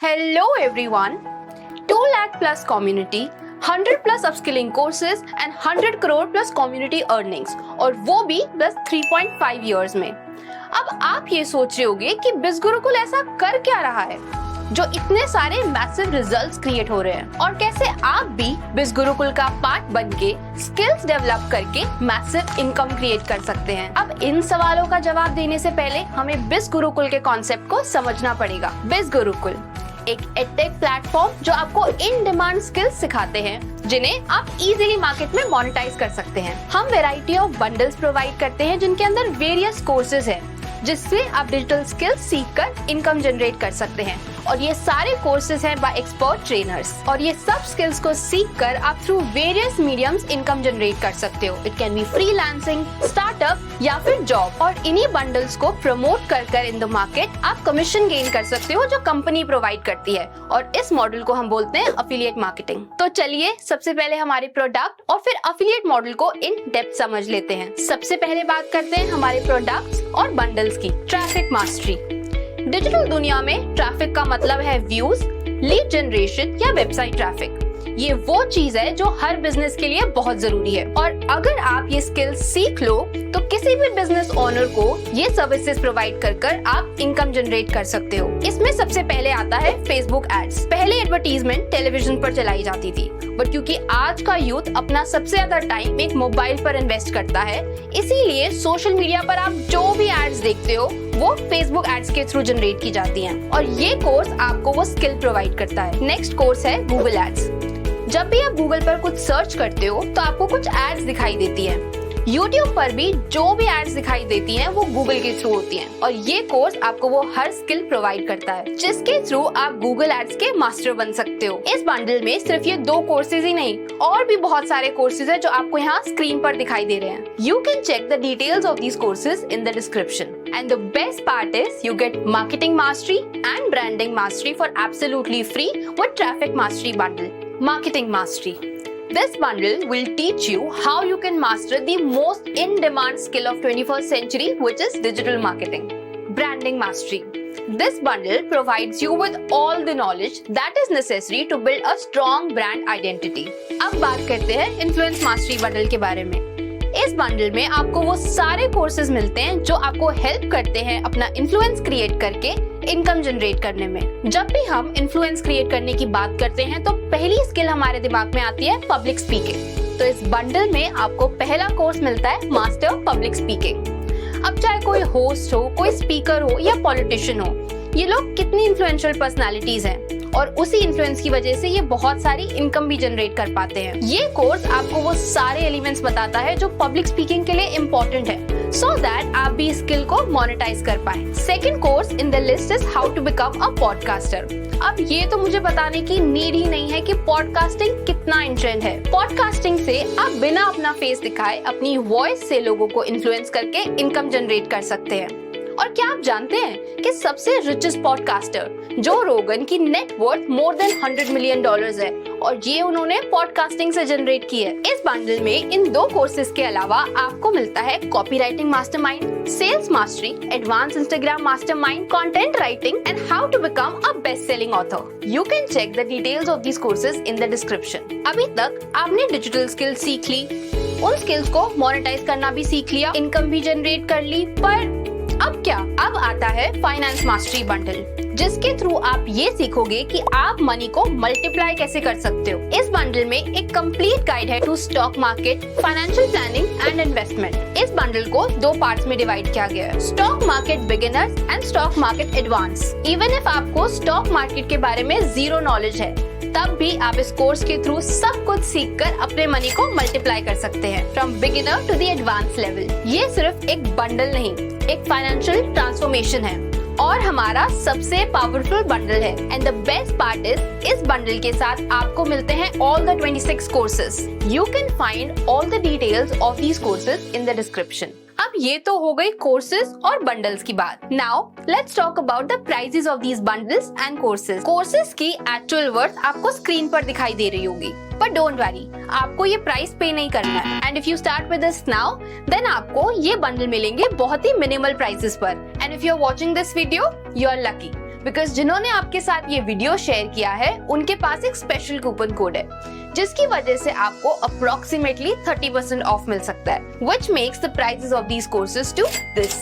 Hello everyone. 2 lakh plus community, 100 plus upskilling courses and 100 crore plus community earnings और वो भी बस 3.5 years में। अब आप ये सोच रहे होंगे कि बिज़गुरुकुल ऐसा कर क्या रहा है जो इतने सारे मैसिव रिजल्ट्स क्रिएट हो रहे हैं और कैसे आप भी बिज़गुरुकुल का पार्ट बनके स्किल्स डेवलप करके मैसिव इनकम क्रिएट कर सकते हैं। अब इन सवालों का जवाब देने से पहले हमें बिज़गुरुकुल के कॉन्सेप्ट को समझना पड़ेगा। बिज़गुरुकुल एक एडटेक प्लेटफॉर्म जो आपको इन डिमांड स्किल्स सिखाते हैं जिन्हें आप इजीली मार्केट में मोनेटाइज कर सकते हैं। हम वैरायटी ऑफ बंडल्स प्रोवाइड करते हैं जिनके अंदर वेरियस कोर्सेज हैं जिससे आप डिजिटल स्किल्स सीखकर इनकम जनरेट कर सकते हैं और ये सारे कोर्सेज हैं बाय एक्सपर्ट ट्रेनर्स और ये सब स्किल्स को सीखकर आप through various mediums income generate कर सकते हो। It can be freelancing, startup या फिर जॉब और इन्हीं बंडल्स को प्रमोट कर इन द मार्केट आप कमीशन गेन कर सकते हो जो कंपनी प्रोवाइड करती है और इस मॉडल को हम बोलते हैं अफिलिएट मार्केटिंग। तो चलिए सबसे पहले हमारे प्रोडक्ट और फिर अफिलिएट मॉडल को इन डेप्थ समझ लेते हैं। सबसे पहले बात करते हैं हमारे प्रोडक्ट्स और बंडल्स की। Traffic mastery. डिजिटल दुनिया में ट्रैफिक का मतलब है व्यूज, लीड जनरेशन या वेबसाइट ट्रैफिक। ये वो चीज है जो हर बिजनेस के लिए बहुत जरूरी है और अगर आप ये स्किल्स सीख लो तो किसी भी बिजनेस ओनर को ये सर्विसेज प्रोवाइड कर आप इनकम जनरेट कर सकते हो। इसमें सबसे पहले आता है फेसबुक एड्स। पहले एडवर्टीजमेंट टेलीविजन पर चलाई जाती थी बट क्योंकि आज का यूथ अपना सबसे ज्यादा टाइम एक मोबाइल पर इन्वेस्ट करता है इसीलिए सोशल मीडिया पर आप जो भी एड्स देखते हो वो फेसबुक एड्स के थ्रू जनरेट की जाती हैं और ये कोर्स आपको वो स्किल प्रोवाइड करता है। नेक्स्ट कोर्स है गूगल एड्स। जब भी आप गूगल पर कुछ सर्च करते हो तो आपको कुछ एड्स दिखाई देती हैं। YouTube पर भी जो भी एड्स दिखाई देती हैं वो गूगल के थ्रू होती हैं और ये कोर्स आपको वो हर स्किल प्रोवाइड करता है जिसके थ्रू आप गूगल एड्स के मास्टर बन सकते हो। इस बंडल में सिर्फ ये 2 कोर्सेज ही नहीं और भी बहुत सारे कोर्सेज हैं जो आपको यहाँ स्क्रीन पर दिखाई दे रहे हैं। You can check the details of these courses in the description. And the best part is you get marketing mastery and branding mastery for absolutely free with traffic mastery bundle. Marketing mastery. This bundle will teach you how you can master the most in-demand skill of 21st century, which is digital marketing. Branding mastery. This bundle provides you with all the knowledge that is necessary to build a strong brand identity. अब बात करते हैं influence mastery bundle के बारे में। इस bundle में आपको वो सारे कोर्सेज मिलते हैं जो आपको हेल्प करते हैं अपना इन्फ्लुएंस क्रिएट करके इनकम जनरेट करने में। जब भी हम इन्फ्लुएंस क्रिएट करने की बात करते हैं तो पहली स्किल हमारे दिमाग में आती है पब्लिक स्पीकिंग। तो इस बंडल में आपको पहला कोर्स मिलता है मास्टर पब्लिक स्पीकिंग। अब चाहे कोई होस्ट हो, कोई स्पीकर हो या पॉलिटिशियन हो, ये लोग कितनी इन्फ्लुएंशियल पर्सनालिटीज हैं और उसी इन्फ्लुएंस की वजह से ये बहुत सारी इनकम भी जनरेट कर पाते हैं। ये कोर्स आपको वो सारे एलिमेंट्स बताता है जो पब्लिक स्पीकिंग के लिए इम्पोर्टेंट है सो दैट आप भी स्किल को मोनेटाइज कर पाए। Second course in the list is how to become a podcaster. अब ये तो मुझे बताने की नीड ही नहीं है कि पॉडकास्टिंग कितना इन ट्रेंड है। पॉडकास्टिंग से आप बिना अपना फेस दिखाए अपनी वॉइस से लोगों को इन्फ्लुएंस करके इनकम जनरेट कर सकते हैं। और क्या आप जानते हैं कि सबसे रिचेस्ट पॉडकास्टर जो रोगन की net worth more than $100 million है और ये उन्होंने पॉडकास्टिंग से जनरेट की है। इस बंडल में इन 2 कोर्सेज के अलावा आपको मिलता है copywriting mastermind, sales mastery, advance Instagram mastermind, content writing and how to become a best selling author. You can check the details of these courses in the description. अभी तक आपने डिजिटल स्किल सीख ली, उन स्किल्स को monetise करना भी सीख लिया, इनकम भी जनरेट कर ली, पर अब क्या? अब आता है फाइनेंस मास्टरी बंडल जिसके थ्रू आप ये सीखोगे कि आप मनी को मल्टीप्लाई कैसे कर सकते हो। इस बंडल में एक कंप्लीट गाइड है to stock market, financial planning and investment. इस बंडल को 2 पार्ट्स में डिवाइड किया गया है, stock market beginners and stock market advance. Even if आपको स्टॉक मार्केट के बारे में 0 नॉलेज है तब भी आप इस कोर्स के थ्रू सब कुछ सीखकर अपने मनी को मल्टीप्लाई कर सकते हैं from beginner to the advance level. ये सिर्फ एक बंडल नहीं, एक फाइनेंशियल ट्रांसफॉर्मेशन है और हमारा सबसे पावरफुल बंडल है। And the best part is इस बंडल के साथ आपको मिलते हैं all the 26 courses. You can find all the details of these courses in the description. अब ये तो हो गई कोर्सेज और बंडल्स की बात। Now let's talk about the prices of these bundles and courses. Courses की एक्चुअल वर्थ आपको स्क्रीन पर दिखाई दे रही होगी बट डोंट वरी, आपको ये प्राइस पे नहीं करना है। And if you start with this now then आपको ये बंडल मिलेंगे बहुत ही मिनिमल प्राइसेस पर। And if you are watching this video you are lucky because जिन्होंने आपके साथ ये वीडियो शेयर किया है उनके पास एक स्पेशल कूपन कोड है जिसकी वजह से आपको अप्रोक्सीमेटली 30% ऑफ मिल सकता है, which makes the prices of these courses to this.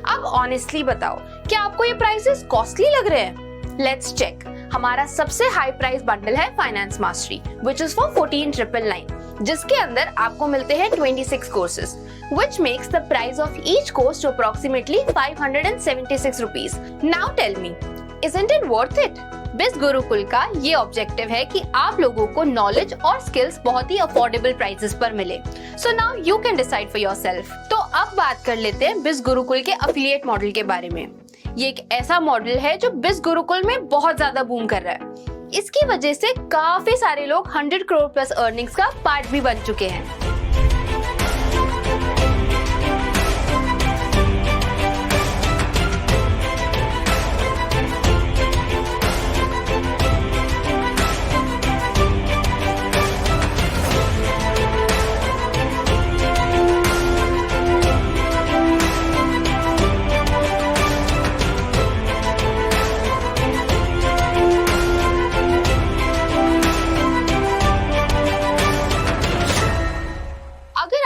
अब ऑनेस्टली बताओ, क्या आपको ये प्राइसेस कॉस्टली लग रहे हैं? Let's check. हमारा सबसे हाई प्राइस बंडल है finance mastery, which is for 14,999, जिसके अंदर आपको मिलते हैं 26 courses, which makes the price of each course to approximately 576 rupees. Now tell me, isn't it worth it? बिज गुरुकुल का ये ऑब्जेक्टिव है कि आप लोगों को नॉलेज और स्किल्स बहुत ही अफोर्डेबल प्राइसेस पर मिले। So now you can decide for yourself. तो अब बात कर लेते हैं बिज गुरुकुल के अफिलिएट मॉडल के बारे में। ये एक ऐसा मॉडल है जो बिज गुरुकुल में बहुत ज्यादा बूम कर रहा है। इसकी वजह से काफी सारे लोग 100 करोड़ प्लस अर्निंग्स का पार्ट भी बन चुके हैं।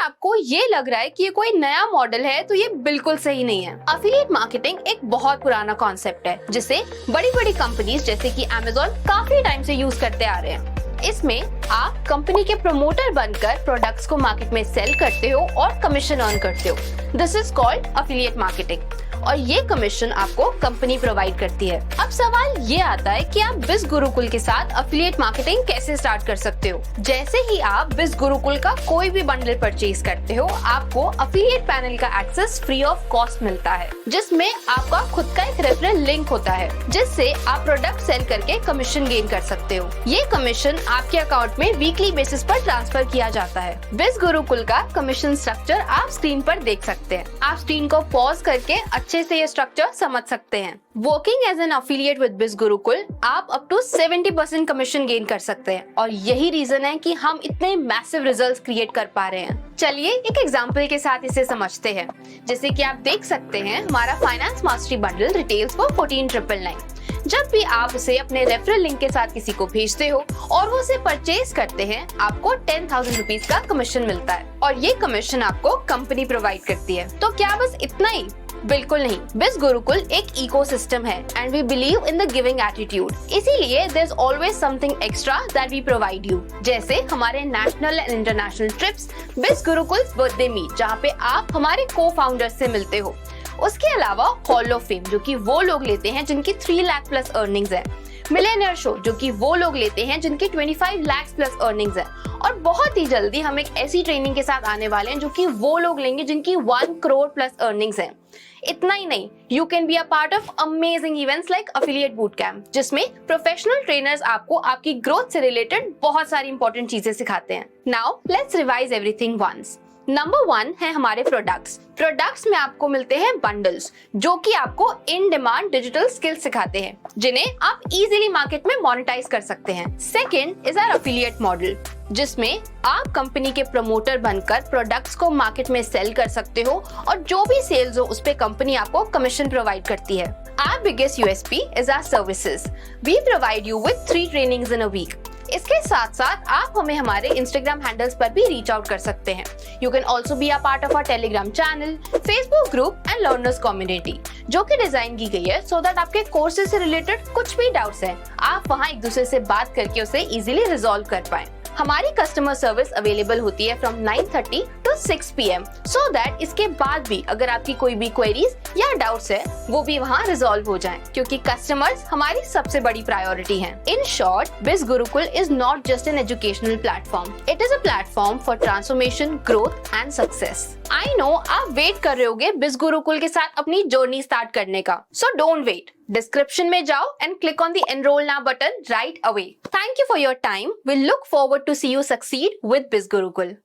आपको ये लग रहा है कि ये कोई नया मॉडल है तो ये बिल्कुल सही नहीं है। अफिलिएट मार्केटिंग एक बहुत पुराना कॉन्सेप्ट है जिसे बड़ी बड़ी कंपनीज जैसे कि Amazon काफी टाइम से यूज करते आ रहे हैं। इसमें आप कंपनी के प्रमोटर बनकर प्रोडक्ट्स को मार्केट में सेल करते हो और कमीशन अर्न करते हो। This is called affiliate marketing और ये कमीशन आपको कंपनी प्रोवाइड करती है। अब सवाल ये आता है कि आप बिज गुरुकुल के साथ अफिलिएट मार्केटिंग कैसे स्टार्ट कर सकते हो। जैसे ही आप बिज गुरुकुल का कोई भी बंडल परचेज करते हो, आपको अफिलिएट पैनल का एक्सेस फ्री ऑफ कॉस्ट मिलता है, जिसमें आपका खुद का एक रेफरल लिंक होता है जिससे आप प्रोडक्ट सेल करके कमीशन गेन कर सकते हो। ये कमीशन आपके अकाउंट में वीकली बेसिस पर ट्रांसफर किया जाता है। बिज गुरुकुल का कमीशन स्ट्रक्चर आप स्क्रीन पर देख सकते हैं। आप स्क्रीन को पॉज करके अच्छे से ये स्ट्रक्चर समझ सकते हैं। Working as an affiliate with biz Gurukul आप अप टू 70% कमीशन गेन कर सकते हैं और यही रीजन है कि हम इतने मैसिव रिजल्ट्स क्रिएट कर पा रहे हैं। चलिए एक एग्जांपल के साथ इसे समझते हैं। जैसे कि आप देख सकते हैं, हमारा finance mastery bundle retails for 14,999। जब भी आप उसे अपने रेफरल लिंक के साथ किसी को भेजते हो और वो उसे परचेज करते हैं, आपको 10,000 रुपीज का कमीशन मिलता है और ये कमीशन आपको कंपनी प्रोवाइड करती है। तो क्या बस इतना ही? बिल्कुल नहीं। बिज गुरुकुल एक इकोसिस्टम है and we believe in the giving attitude. इसीलिए there is always something extra that we provide you. जैसे हमारे नेशनल एंड इंटरनेशनल ट्रिप्स, बिज गुरुकुल बर्थडे मीट, जहाँ पे आप हमारे को फाउंडर्स से मिलते हो। उसके अलावा हॉल ऑफ फेम, जो कि वो लोग लेते हैं जिनकी 3 लाख प्लस अर्निंग्स है। मिलियनेयर शो, जो कि वो लोग लेते हैं जिनके 25 लाख प्लस अर्निंग्स है। और बहुत ही जल्दी हम एक ऐसी ट्रेनिंग के साथ आने वाले हैं जो कि वो लोग लेंगे जिनकी 1 करोड़ प्लस अर्निंग्स है। इतना ही नहीं, you can be a part of amazing events like affiliate boot camp, जिसमें प्रोफेशनल ट्रेनर्स आपको आपकी ग्रोथ से रिलेटेड बहुत सारी इंपॉर्टेंट चीजें सिखाते हैं। Now let's revise everything once. Number 1 है हमारे प्रोडक्ट्स में आपको मिलते हैं बंडल्स जो कि आपको इन डिमांड डिजिटल स्किल्स सिखाते हैं जिन्हें आप इजीली मार्केट में मोनेटाइज कर सकते हैं। Second is our affiliate model, जिसमें आप कंपनी के प्रमोटर बनकर प्रोडक्ट्स को मार्केट में सेल कर सकते हो और जो भी सेल्स हो उस पे कंपनी आपको कमीशन प्रोवाइड करती है। Our biggest USP is our services. We provide you with 3 trainings in a week. इसके साथ साथ आप हमें हमारे इंस्टाग्राम हैंडल्स पर भी रीच आउट कर सकते हैं। You can also be a part of our Telegram channel, Facebook group and learners community, जो कि डिजाइन की गई है सो दैट आपके कोर्सेज से रिलेटेड कुछ भी डाउट्स हैं, आप वहाँ एक दूसरे से बात करके उसे इजीली रिजॉल्व कर पाएं। हमारी कस्टमर सर्विस अवेलेबल होती है from 9:30 to 6 PM, so that इसके बाद भी अगर आपकी कोई भी क्वेरीज या डाउट्स है वो भी वहाँ रिजॉल्व हो जाएं, क्योंकि कस्टमर्स हमारी सबसे बड़ी प्रायोरिटी हैं। इन शॉर्ट, बिज Gurukul is not just an educational platform, it is a platform for transformation, growth and success. I know आप वेट कर रहे होगे बिज गुरुकुल के साथ अपनी जर्नी स्टार्ट करने का, सो डोंट वेट। Description में जाओ and click on the enroll now button right away. Thank you for your time. We look forward to see you succeed with Biz Gurukul.